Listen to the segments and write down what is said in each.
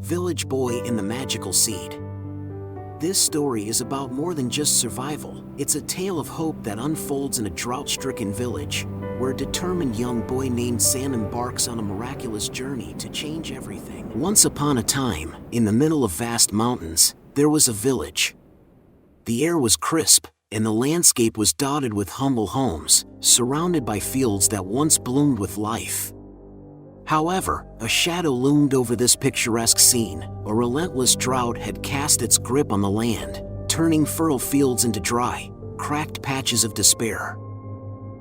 Village Boy and the Magical Seed. This story is about more than just survival. It's a tale of hope that unfolds in a drought-stricken village, where a determined young boy named Sam embarks on a miraculous journey to change everything. Once upon a time, in the middle of vast mountains, there was a village. The air was crisp, and the landscape was dotted with humble homes, surrounded by fields that once bloomed with life. However, a shadow loomed over this picturesque scene. A relentless drought had cast its grip on the land, turning fertile fields into dry, cracked patches of despair.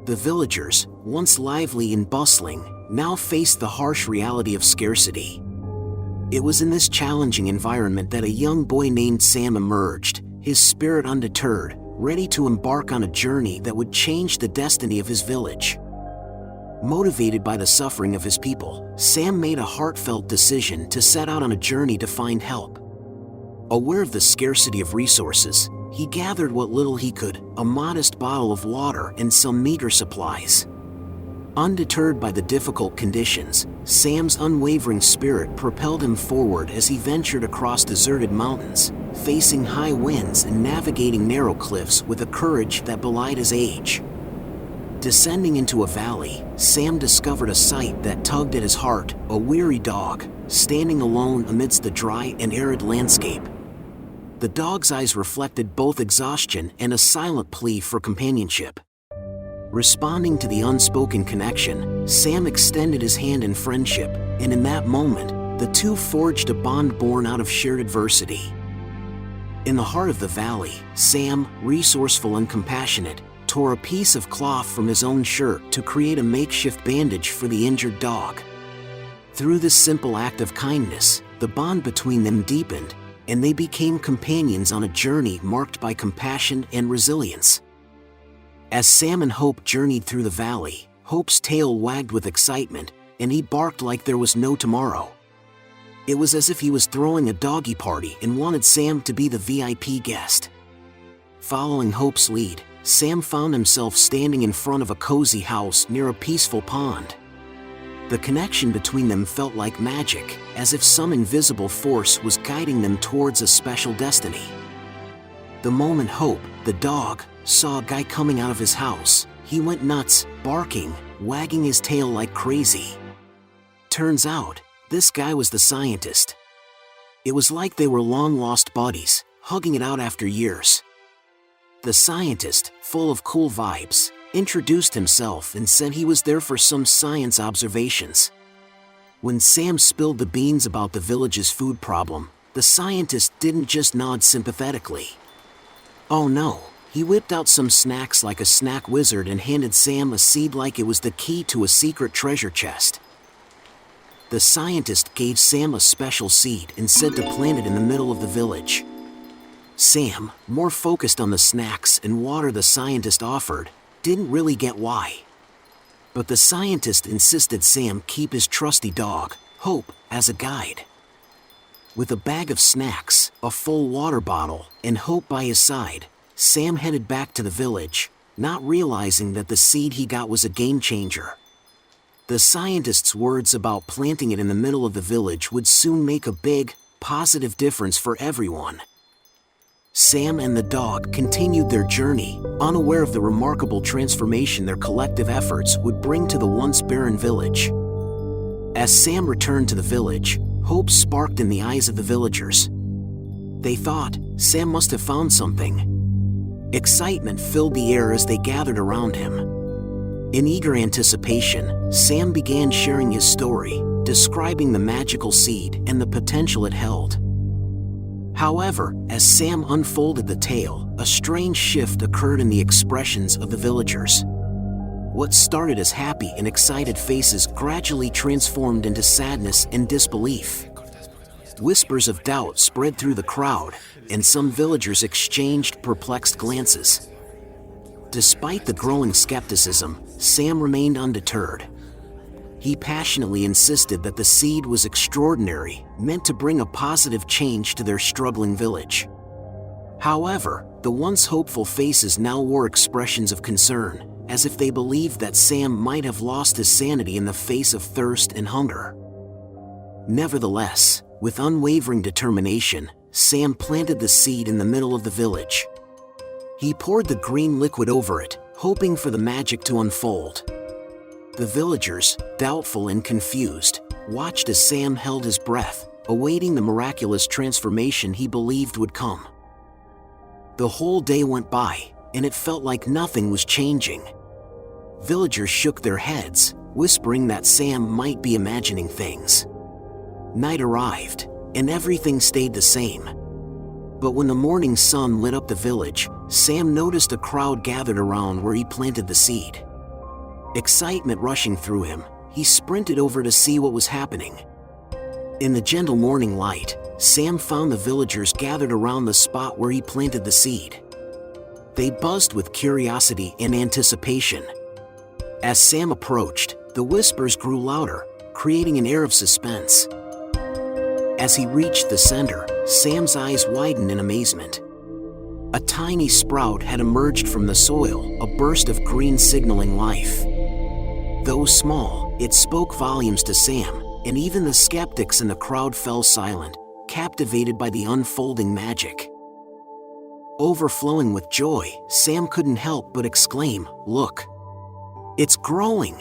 The villagers, once lively and bustling, now faced the harsh reality of scarcity. It was in this challenging environment that a young boy named Sam emerged, his spirit undeterred, ready to embark on a journey that would change the destiny of his village. Motivated by the suffering of his people, Sam made a heartfelt decision to set out on a journey to find help. Aware of the scarcity of resources, he gathered what little he could, a modest bottle of water and some meager supplies. Undeterred by the difficult conditions, Sam's unwavering spirit propelled him forward as he ventured across deserted mountains, facing high winds and navigating narrow cliffs with a courage that belied his age. Descending into a valley, Sam discovered a sight that tugged at his heart, a weary dog, standing alone amidst the dry and arid landscape. The dog's eyes reflected both exhaustion and a silent plea for companionship. Responding to the unspoken connection, Sam extended his hand in friendship, and in that moment, the two forged a bond born out of shared adversity. In the heart of the valley, Sam, resourceful and compassionate, tore a piece of cloth from his own shirt to create a makeshift bandage for the injured dog. Through this simple act of kindness, the bond between them deepened, and they became companions on a journey marked by compassion and resilience. As Sam and Hope journeyed through the valley, Hope's tail wagged with excitement, and he barked like there was no tomorrow. It was as if he was throwing a doggy party and wanted Sam to be the VIP guest. Following Hope's lead, Sam found himself standing in front of a cozy house near a peaceful pond. The connection between them felt like magic, as if some invisible force was guiding them towards a special destiny. The moment Hope, the dog, saw a guy coming out of his house, he went nuts, barking, wagging his tail like crazy. Turns out, this guy was the scientist. It was like they were long-lost buddies, hugging it out after years. The scientist, full of cool vibes, introduced himself and said he was there for some science observations. When Sam spilled the beans about the village's food problem, the scientist didn't just nod sympathetically. Oh no, he whipped out some snacks like a snack wizard and handed Sam a seed like it was the key to a secret treasure chest. The scientist gave Sam a special seed and said to plant it in the middle of the village. Sam, more focused on the snacks and water the scientist offered, didn't really get why. But the scientist insisted Sam keep his trusty dog, Hope, as a guide. With a bag of snacks, a full water bottle, and Hope by his side, Sam headed back to the village, not realizing that the seed he got was a game changer. The scientist's words about planting it in the middle of the village would soon make a big, positive difference for everyone. Sam and the dog continued their journey, unaware of the remarkable transformation their collective efforts would bring to the once barren village. As Sam returned to the village, hope sparked in the eyes of the villagers. They thought, Sam must have found something. Excitement filled the air as they gathered around him. In eager anticipation, Sam began sharing his story, describing the magical seed and the potential it held. However, as Sam unfolded the tale, a strange shift occurred in the expressions of the villagers. What started as happy and excited faces gradually transformed into sadness and disbelief. Whispers of doubt spread through the crowd, and some villagers exchanged perplexed glances. Despite the growing skepticism, Sam remained undeterred. He passionately insisted that the seed was extraordinary, meant to bring a positive change to their struggling village. However, the once hopeful faces now wore expressions of concern, as if they believed that Sam might have lost his sanity in the face of thirst and hunger. Nevertheless, With unwavering determination, Sam planted the seed in the middle of the village. He poured the green liquid over it, hoping for the magic to unfold. The villagers, doubtful and confused, watched as Sam held his breath, awaiting the miraculous transformation he believed would come. The whole day went by, and it felt like nothing was changing. Villagers shook their heads, whispering that Sam might be imagining things. Night arrived, and everything stayed the same. But when the morning sun lit up the village, Sam noticed a crowd gathered around where he planted the seed. Excitement rushing through him, he sprinted over to see what was happening. In the gentle morning light, Sam found the villagers gathered around the spot where he planted the seed. They buzzed with curiosity and anticipation. As Sam approached, the whispers grew louder, creating an air of suspense. As he reached the center, Sam's eyes widened in amazement. A tiny sprout had emerged from the soil, a burst of green signaling life. Though small, it spoke volumes to Sam, and even the skeptics in the crowd fell silent, captivated by the unfolding magic. Overflowing with joy, Sam couldn't help but exclaim, "Look! It's growing!"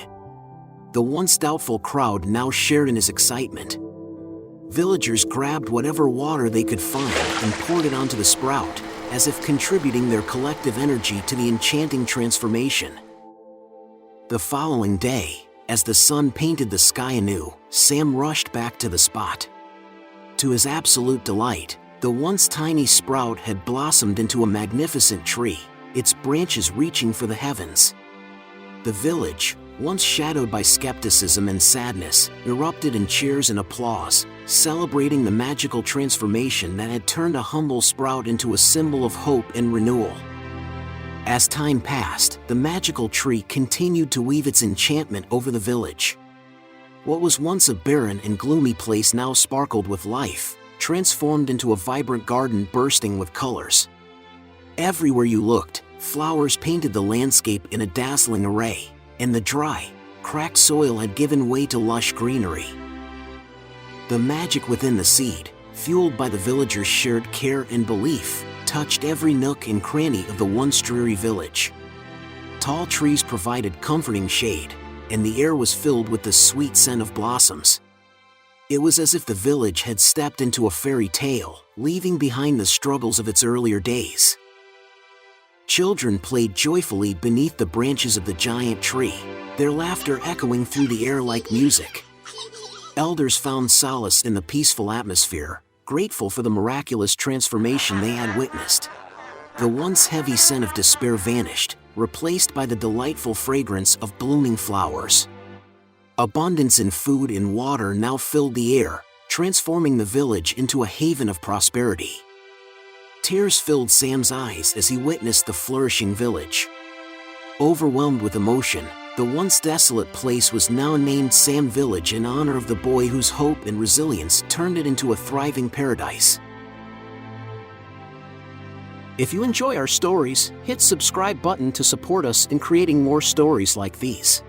The once doubtful crowd now shared in his excitement. Villagers grabbed whatever water they could find and poured it onto the sprout, as if contributing their collective energy to the enchanting transformation. The following day, as the sun painted the sky anew, Sam rushed back to the spot. To his absolute delight, the once tiny sprout had blossomed into a magnificent tree, its branches reaching for the heavens. The village, once shadowed by skepticism and sadness, erupted in cheers and applause, celebrating the magical transformation that had turned a humble sprout into a symbol of hope and renewal. As time passed, the magical tree continued to weave its enchantment over the village. What was once a barren and gloomy place now sparkled with life, transformed into a vibrant garden bursting with colors. Everywhere you looked, flowers painted the landscape in a dazzling array, and the dry, cracked soil had given way to lush greenery. The magic within the seed, fueled by the villagers' shared care and belief, touched every nook and cranny of the once dreary village. Tall trees provided comforting shade, and the air was filled with the sweet scent of blossoms. It was as if the village had stepped into a fairy tale, leaving behind the struggles of its earlier days. Children played joyfully beneath the branches of the giant tree, their laughter echoing through the air like music. Elders found solace in the peaceful atmosphere, grateful for the miraculous transformation they had witnessed. The once heavy scent of despair vanished, replaced by the delightful fragrance of blooming flowers. Abundance in food and water now filled the air, transforming the village into a haven of prosperity. Tears filled Sam's eyes as he witnessed the flourishing village. Overwhelmed with emotion, the once desolate place was now named Sam Village in honor of the boy whose hope and resilience turned it into a thriving paradise. If you enjoy our stories, hit subscribe button to support us in creating more stories like these.